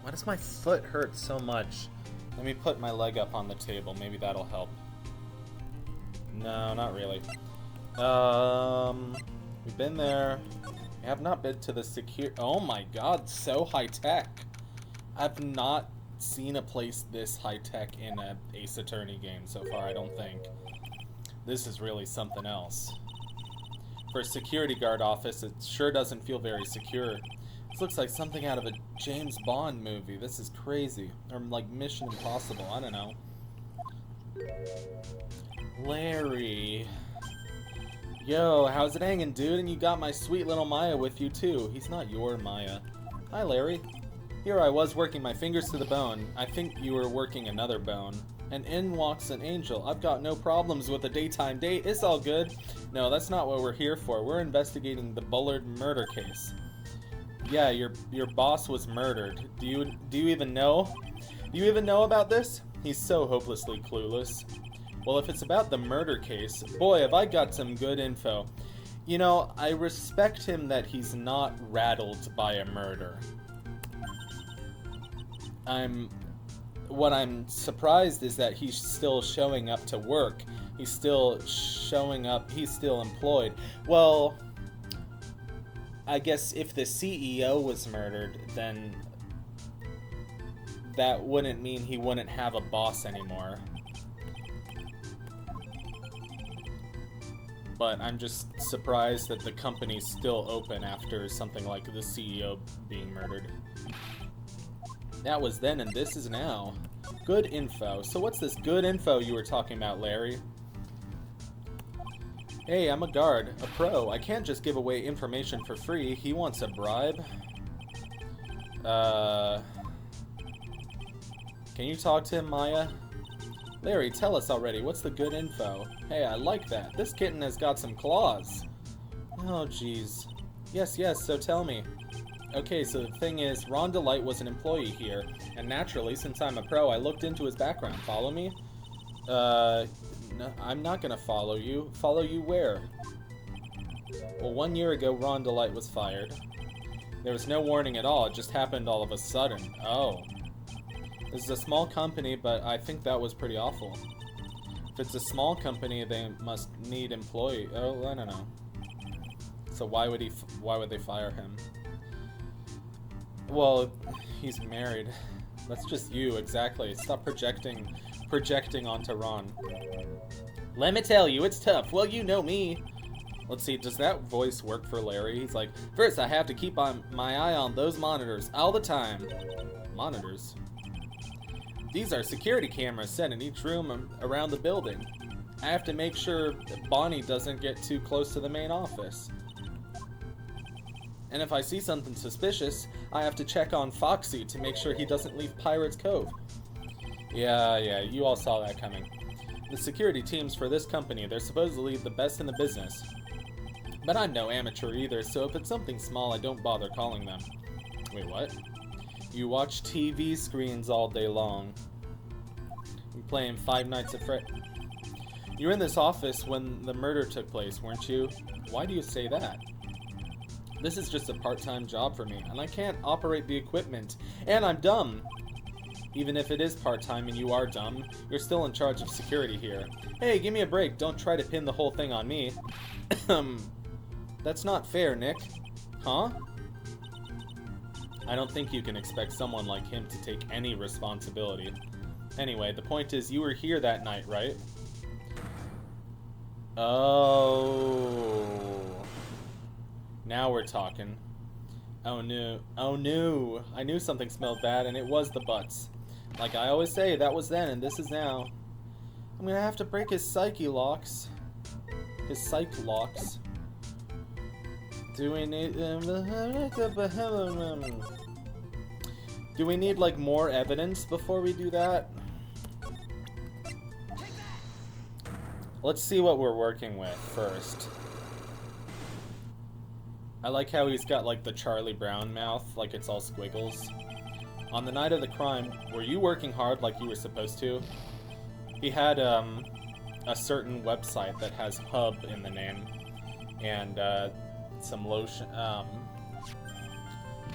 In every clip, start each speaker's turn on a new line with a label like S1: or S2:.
S1: Why does my foot hurt so much? Let me put my leg up on the table. Maybe that'll help. No, not really. We've been there. We have not been to the secure... Oh my god, so high-tech. I've not seen a place this high-tech in a Ace Attorney game so far, I don't think. This is really something else. For a security guard office, it sure doesn't feel very secure. This looks like something out of a James Bond movie. This is crazy. Or like Mission Impossible, I don't know. Larry. Yo, how's it hanging, dude? And you got my sweet little Maya with you, too. He's not your Maya. Hi, Larry. Here I was working my fingers to the bone. I think you were working another bone. And in walks an angel. I've got no problems with a daytime date. It's all good. No, that's not what we're here for. We're investigating the Bullard murder case. Yeah, your boss was murdered. Do you even know? Do you even know about this? He's so hopelessly clueless. Well, if it's about the murder case, boy, have I got some good info. You know, I respect him that he's not rattled by a murder. What I'm surprised is that he's still showing up to work. He's still showing up, he's still employed. Well, I guess if the CEO was murdered, then that wouldn't mean he wouldn't have a boss anymore. But I'm just surprised that the company's still open after something like the CEO being murdered. That was then and this is now. Good info. So what's this good info you were talking about, Larry? Hey, I'm a guard, a pro. I can't just give away information for free. He wants a bribe. Can you talk to him, Maya? Larry, tell us already. What's the good info? Hey, I like that. This kitten has got some claws. Oh, jeez. Yes, so tell me. Okay, so the thing is, Ron Delight was an employee here, and naturally, since I'm a pro, I looked into his background. Follow me? No, I'm not gonna follow you. Follow you where? Well, 1 year ago, Ron Delight was fired. There was no warning at all. It just happened all of a sudden. Oh. This is a small company, but I think that was pretty awful. If it's a small company, they must need employee. Oh, I don't know. So why would they fire him? Well, he's married. That's just you, exactly. Stop projecting onto Ron. Let me tell you, it's tough. Well, you know me. Let's see, does that voice work for Larry? He's like, first I have to keep my eye on those monitors all the time. Monitors? These are security cameras set in each room around the building. I have to make sure that Bonnie doesn't get too close to the main office. And if I see something suspicious, I have to check on Foxy to make sure he doesn't leave Pirate's Cove. Yeah, you all saw that coming. The security teams for this company, they're supposedly the best in the business. But I'm no amateur either, so if it's something small, I don't bother calling them. Wait, what? You watch TV screens all day long. You're playing Five Nights at Freddy's. You were in this office when the murder took place, weren't you? Why do you say that? This is just a part-time job for me, and I can't operate the equipment, and I'm dumb. Even if it is part-time and you are dumb, you're still in charge of security here. Hey, give me a break. Don't try to pin the whole thing on me. That's not fair, Nick. Huh? I don't think you can expect someone like him to take any responsibility. Anyway, the point is, you were here that night, right? Oh. Now we're talking. Oh no. Oh no. I knew something smelled bad, and it was the butts. Like I always say, that was then, and this is now. I'm gonna have to break his psyche locks. His psych locks. Do we need... Do we need, like, more evidence before we do that? Let's see what we're working with first. I like how he's got, like, the Charlie Brown mouth, like it's all squiggles. On the night of the crime, were you working hard like you were supposed to? He had, a certain website that has Hub in the name. And, some lotion,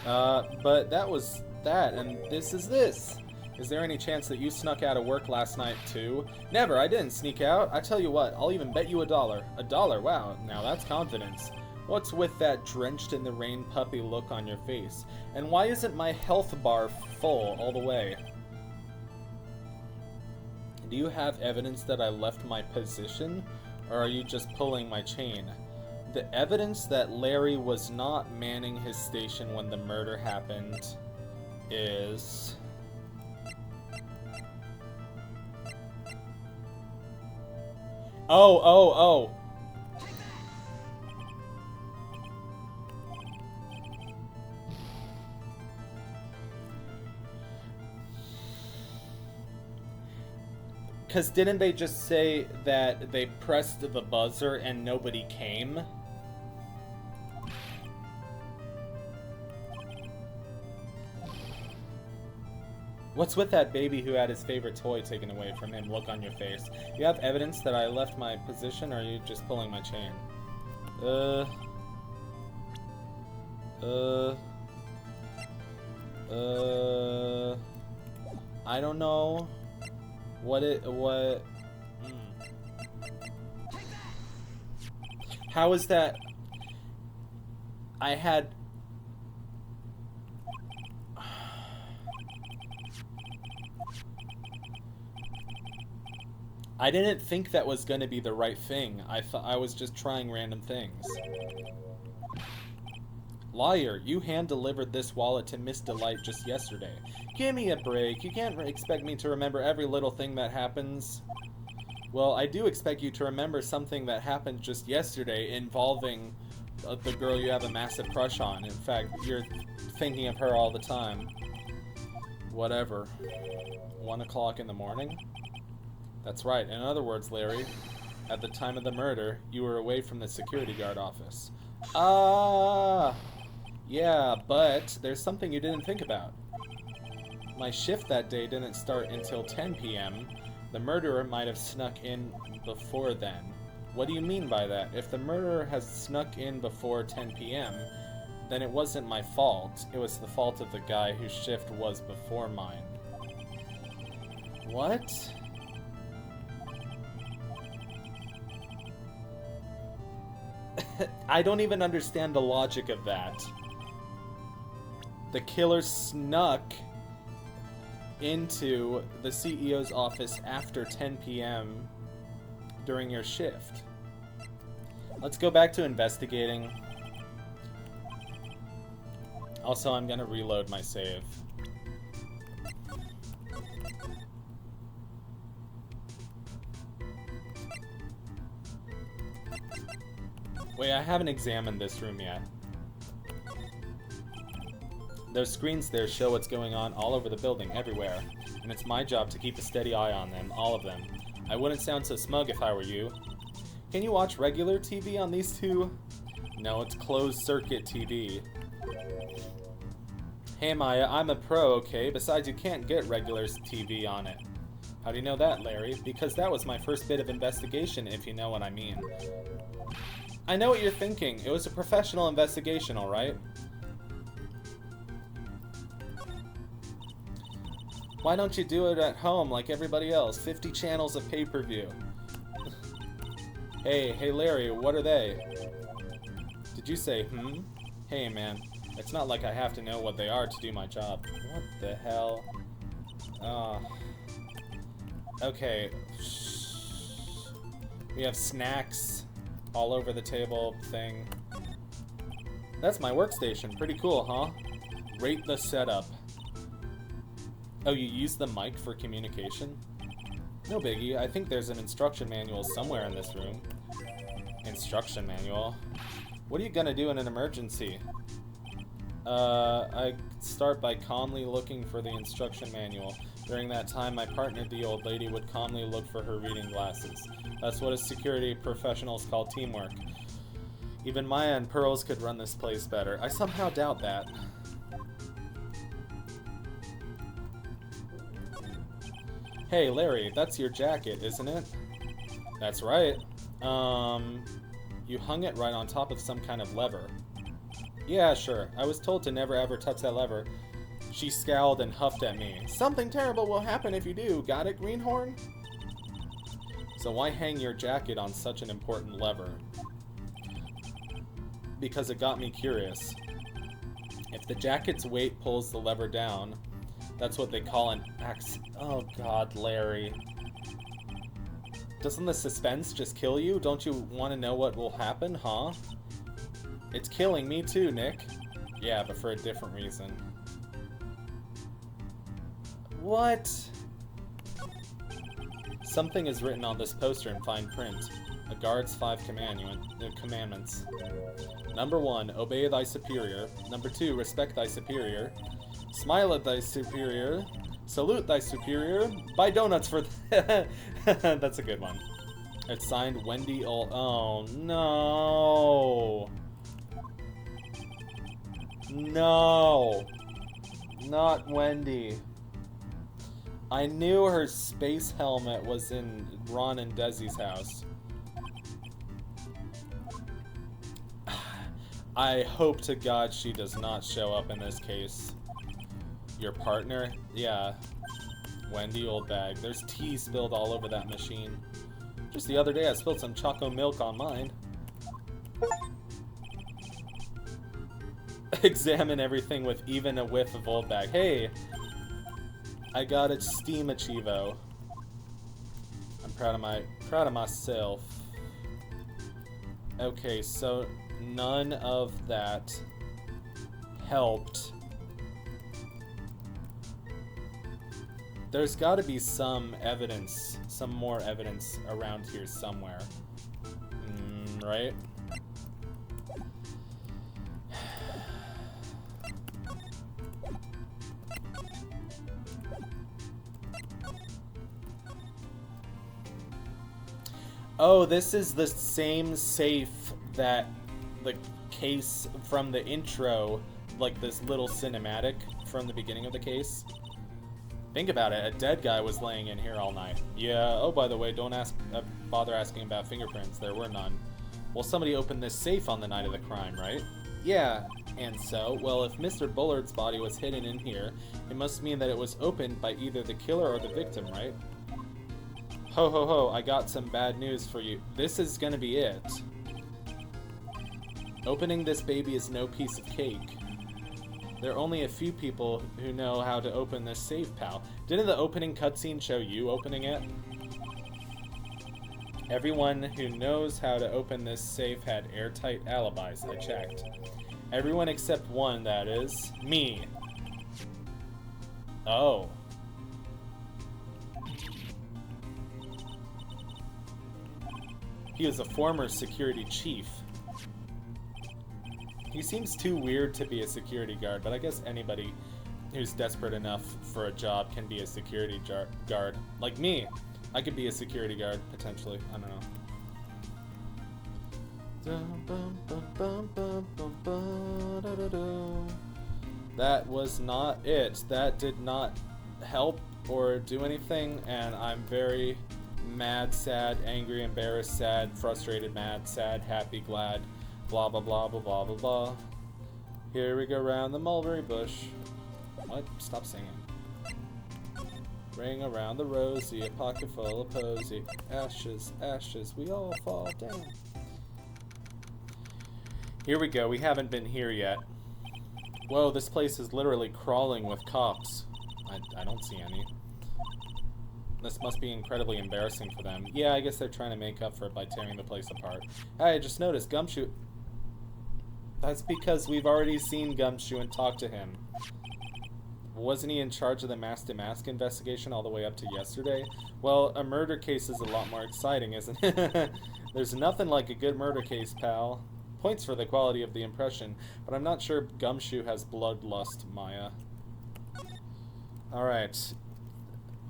S1: but that was that, and this is this. Is there any chance that you snuck out of work last night, too? Never, I didn't sneak out. I tell you what, I'll even bet you $1. $1? Wow, now that's confidence. What's with that drenched-in-the-rain puppy look on your face? And why isn't my health bar full all the way? Do you have evidence that I left my position, or are you just pulling my chain? The evidence that Larry was not manning his station when the murder happened is... Oh. Because didn't they just say that they pressed the buzzer and nobody came? What's with that baby who had his favorite toy taken away from him look on your face? You have evidence that I left my position, or are you just pulling my chain? I don't know. How is that? I didn't think that was going to be the right thing. I thought I was just trying random things. Liar, you hand-delivered this wallet to Miss Delight just yesterday. Give me a break. You can't expect me to remember every little thing that happens. Well, I do expect you to remember something that happened just yesterday involving the girl you have a massive crush on. In fact, you're thinking of her all the time. Whatever. 1 o'clock in the morning? That's right. In other words, Larry, at the time of the murder, you were away from the security guard office. Yeah, but there's something you didn't think about. My shift that day didn't start until 10 p.m. The murderer might have snuck in before then. What do you mean by that? If the murderer has snuck in before 10 p.m., then it wasn't my fault. It was the fault of the guy whose shift was before mine. What? I don't even understand the logic of that. The killer snuck into the CEO's office after 10 p.m. during your shift. Let's go back to investigating. Also, I'm gonna reload my save. Wait, I haven't examined this room yet. Those screens there show what's going on all over the building, everywhere. And it's my job to keep a steady eye on them, all of them. I wouldn't sound so smug if I were you. Can you watch regular TV on these two? No, it's closed-circuit TV. Hey Maya, I'm a pro, okay? Besides, you can't get regular TV on it. How do you know that, Larry? Because that was my first bit of investigation, if you know what I mean. I know what you're thinking. It was a professional investigation, alright? Why don't you do it at home like everybody else? 50 channels of pay-per-view. Hey Larry, what are they? Did you say, Hey man, it's not like I have to know what they are to do my job. What the hell? Okay. We have snacks all over the table thing. That's my workstation. Pretty cool, huh? Rate the setup. Oh, you use the mic for communication? No biggie. I think there's an instruction manual somewhere in this room. Instruction manual? What are you gonna do in an emergency? I start by calmly looking for the instruction manual. During that time, my partner, the old lady, would calmly look for her reading glasses. That's what security professionals call teamwork. Even Maya and Pearls could run this place better. I somehow doubt that. Hey, Larry, that's your jacket, isn't it? That's right. You hung it right on top of some kind of lever. Yeah, sure. I was told to never ever touch that lever. She scowled and huffed at me. Something terrible will happen if you do. Got it, Greenhorn? So why hang your jacket on such an important lever? Because it got me curious. If the jacket's weight pulls the lever down, that's what they call an ax... Oh god, Larry. Doesn't the suspense just kill you? Don't you want to know what will happen, huh? It's killing me too, Nick. Yeah, but for a different reason. What? Something is written on this poster in fine print. A guard's 5 commandments. Number 1, obey thy superior. Number 2, respect thy superior. Smile at thy superior. Salute thy superior. Buy donuts for... That's a good one. It's signed Wendy Oh, no. No. Not Wendy. I knew her space helmet was in Ron and Desi's house. I hope to God she does not show up in this case. Your partner? Yeah. Wendy Oldbag. There's tea spilled all over that machine. Just the other day I spilled some choco milk on mine. Examine everything with even a whiff of Oldbag. Hey! I got a Steam Achievo. I'm proud of myself. Okay, so none of that helped. There's got to be some evidence, some more evidence around here somewhere. Right? Oh, this is the same safe that the case from the intro, like this little cinematic from the beginning of the case. Think about it, a dead guy was laying in here all night. Yeah, oh, by the way, don't bother asking about fingerprints, there were none. Well, somebody opened this safe on the night of the crime, right? Yeah, and so, well, if Mr. Bullard's body was hidden in here, it must mean that it was opened by either the killer or the victim, right? Ho ho ho, I got some bad news for you. This is gonna be it. Opening this baby is no piece of cake. There are only a few people who know how to open this safe, pal. Didn't the opening cutscene show you opening it? Everyone who knows how to open this safe had airtight alibis, I checked. Everyone except one, that is. Me. Oh. He was a former security chief. He seems too weird to be a security guard, but I guess anybody who's desperate enough for a job can be a security guard. Like me. I could be a security guard, potentially. I don't know. That was not it. That did not help or do anything, and I'm very mad, sad, angry, embarrassed, sad, frustrated, mad, sad, happy, glad, blah blah blah blah blah blah blah. Here we go round the mulberry bush. What? Stop singing. Ring around the rosy, a pocket full of posy. Ashes, ashes, we all fall down. Here we go, we haven't been here yet. Whoa, this place is literally crawling with cops. I don't see any. This must be incredibly embarrassing for them. Yeah, I guess they're trying to make up for it by tearing the place apart. Hey, I just noticed Gumshoe... That's because we've already seen Gumshoe and talked to him. Wasn't he in charge of the mask-to-mask investigation all the way up to yesterday? Well, a murder case is a lot more exciting, isn't it? There's nothing like a good murder case, pal. Points for the quality of the impression, but I'm not sure Gumshoe has bloodlust, Maya. Alright.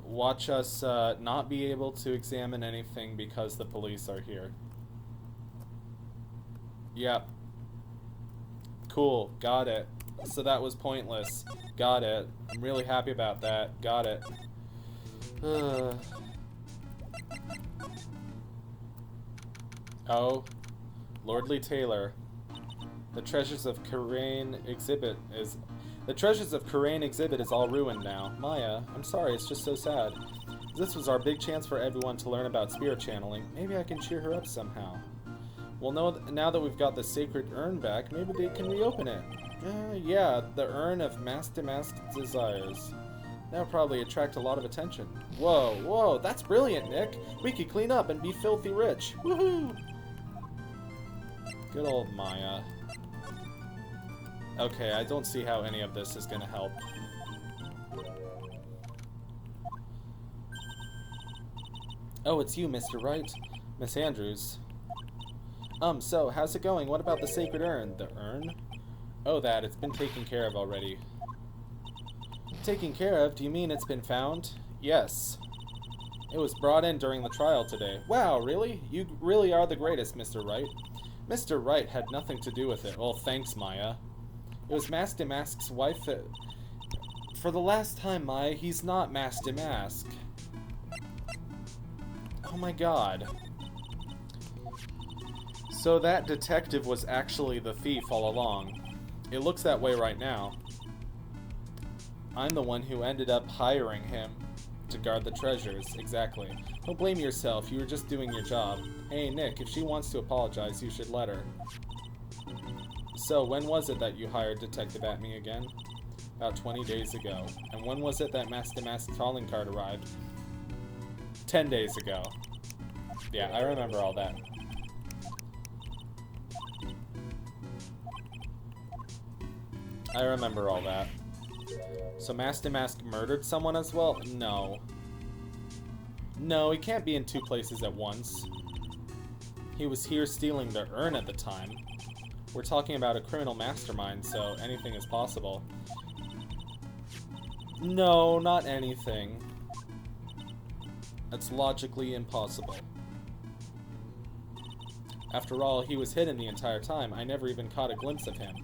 S1: Watch us not be able to examine anything because the police are here. Yep. Cool, got it. So that was pointless. Got it. I'm really happy about that. Got it. Oh. Lordly Taylor. The Treasures of Karain exhibit is... The treasures of Kurain exhibit is all ruined now. Maya, I'm sorry, it's just so sad. This was our big chance for everyone to learn about spirit channeling. Maybe I can cheer her up somehow. Well, now that we've got the sacred urn back, maybe they can reopen it. Yeah, the urn of Master Desires. That'll probably attract a lot of attention. Whoa, that's brilliant, Nick. We could clean up and be filthy rich. Woohoo! Good old Maya. Okay, I don't see how any of this is gonna help. Oh, it's you, Mr. Wright. Miss Andrews. So, how's it going? What about the sacred urn? The urn? Oh, that. It's been taken care of already. Taken care of? Do you mean it's been found? Yes. It was brought in during the trial today. Wow, really? You really are the greatest, Mr. Wright. Mr. Wright had nothing to do with it. Well, thanks, Maya. It was Mask Damask's wife that... For the last time, Maya, he's not Mask Damask. Oh my god. So that detective was actually the thief all along. It looks that way right now. I'm the one who ended up hiring him to guard the treasures. Exactly. Don't blame yourself, you were just doing your job. Hey, Nick, if she wants to apologize, you should let her. So, when was it that you hired Detective Atme again? About 20 days ago. And when was it that Mask Damask's calling card arrived? 10 days ago. Yeah, I remember all that. I remember all that. So Mask Damask murdered someone as well? No. No, he can't be in two places at once. He was here stealing the urn at the time. We're talking about a criminal mastermind, so anything is possible. No, not anything. That's logically impossible. After all, he was hidden the entire time. I never even caught a glimpse of him.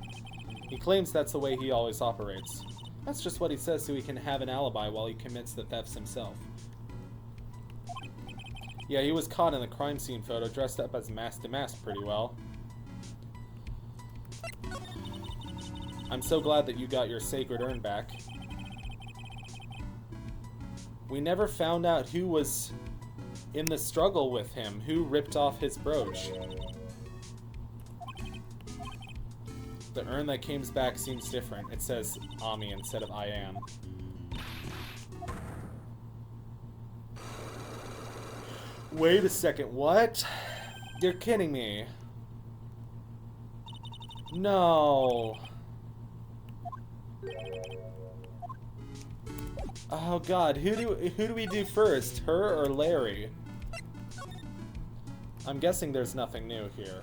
S1: He claims that's the way he always operates. That's just what he says so he can have an alibi while he commits the thefts himself. Yeah, he was caught in the crime scene photo dressed up as Mask Damask pretty well. I'm so glad that you got your sacred urn back. We never found out who was in the struggle with him, who ripped off his brooch. The urn that came back seems different. It says Ami instead of I am. Wait a second, what? You're kidding me. No. Oh god, who do we do first? Her or Larry? I'm guessing there's nothing new here.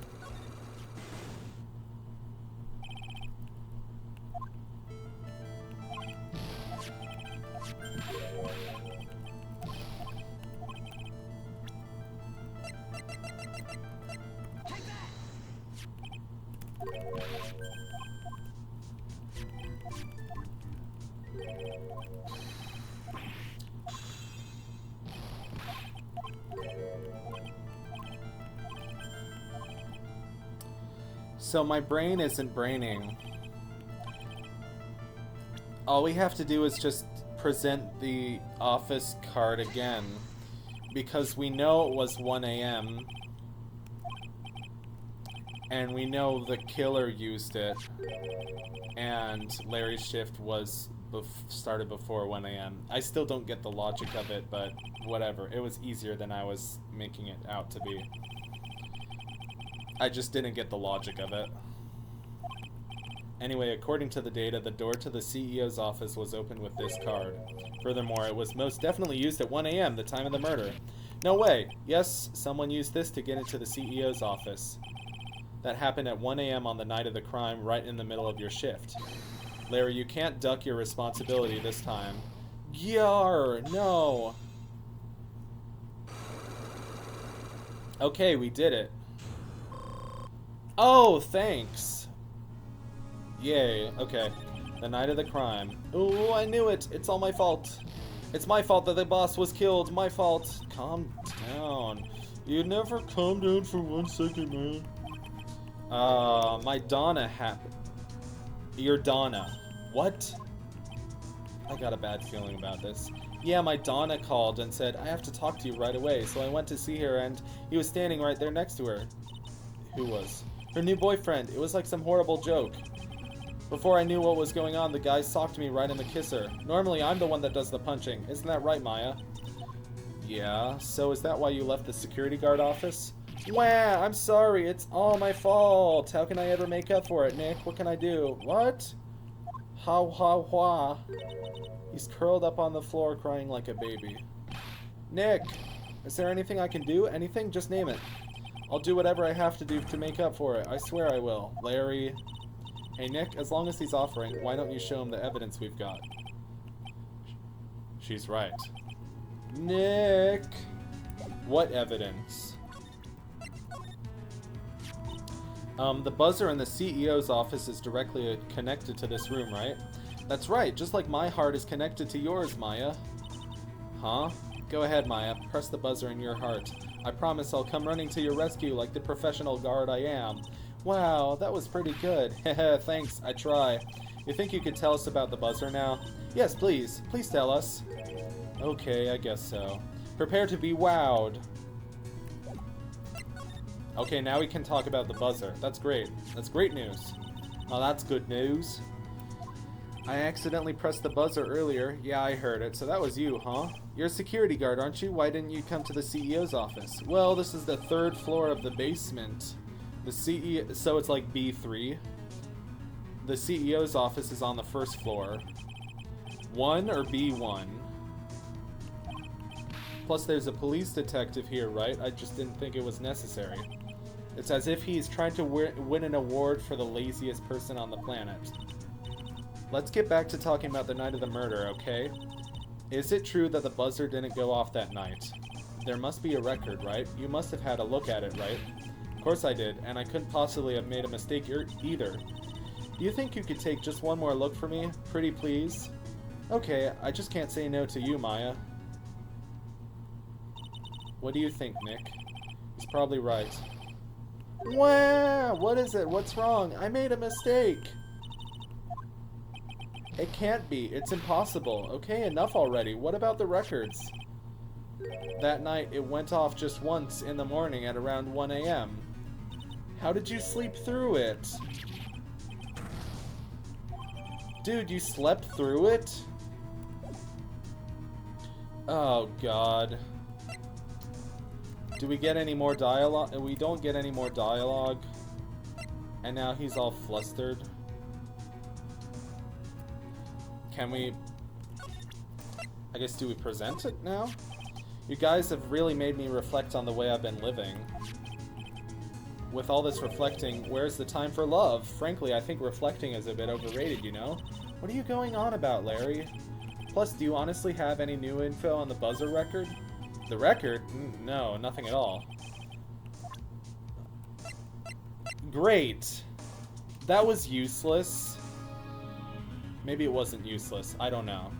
S1: So my brain isn't braining. All we have to do is just present the office card again. Because we know it was 1 a.m. And we know the killer used it. And Larry's shift was started before 1 a.m. I still don't get the logic of it, but whatever. It was easier than I was making it out to be. I just didn't get the logic of it. Anyway, according to the data, the door to the CEO's office was opened with this card. Furthermore, it was most definitely used at 1 a.m., the time of the murder. No way! Yes, someone used this to get into the CEO's office. That happened at 1 a.m. on the night of the crime, right in the middle of your shift. Larry, you can't duck your responsibility this time. Yar! No! Okay, we did it. Oh, thanks. Yay, okay. The night of the crime. Oh, I knew it. It's all my fault. It's my fault that the boss was killed. My fault. Calm down. You never calm down for 1 second, man. My Donna happened. Your Donna. What? I got a bad feeling about this. Yeah, my Donna called and said, I have to talk to you right away, so I went to see her and he was standing right there next to her. Who was? Her new boyfriend. It was like some horrible joke. Before I knew what was going on, the guy socked me right in the kisser. Normally, I'm the one that does the punching. Isn't that right, Maya? Yeah, so is that why you left the security guard office? Wah, I'm sorry, it's all my fault. How can I ever make up for it, Nick? What can I do? What? How, ha. He's curled up on the floor crying like a baby. Nick, is there anything I can do? Anything? Just name it. I'll do whatever I have to do to make up for it. I swear I will. Larry. Hey, Nick, as long as he's offering, why don't you show him the evidence we've got? She's right. Nick! What evidence? The buzzer in the CEO's office is directly connected to this room, right? That's right, just like my heart is connected to yours, Maya. Huh? Go ahead, Maya. Press the buzzer in your heart. I promise I'll come running to your rescue like the professional guard I am. Wow, that was pretty good. Heh, thanks, I try. You think you could tell us about the buzzer now? Yes, please. Please tell us. Okay, I guess so. Prepare to be wowed. Okay, now we can talk about the buzzer. That's great. That's great news. Oh, that's good news. I accidentally pressed the buzzer earlier. Yeah, I heard it. So that was you, huh? You're a security guard, aren't you? Why didn't you come to the CEO's office? Well, this is the 3rd floor of the basement. The CEO, so it's like B3. The CEO's office is on the 1st floor. 1 or B1? Plus there's a police detective here, right? I just didn't think it was necessary. It's as if he's trying to win an award for the laziest person on the planet. Let's get back to talking about the night of the murder, okay? Is it true that the buzzer didn't go off that night? There must be a record, right? You must have had a look at it, right? Of course I did, and I couldn't possibly have made a mistake either. Do you think you could take just one more look for me? Pretty please? Okay, I just can't say no to you, Maya. What do you think, Nick? He's probably right. Wow! What is it? What's wrong? I made a mistake! It can't be. It's impossible. Okay, enough already. What about the records? That night, it went off just once in the morning at around 1 a.m. How did you sleep through it? Dude, you slept through it? Oh, God. Do we get any more dialogue? We don't get any more dialogue. And now he's all flustered. Can we... I guess, do we present it now? You guys have really made me reflect on the way I've been living. With all this reflecting, where's the time for love? Frankly, I think reflecting is a bit overrated, you know? What are you going on about, Larry? Plus, do you honestly have any new info on the buzzer record? The record? No, nothing at all. Great. That was useless. Maybe it wasn't useless. I don't know.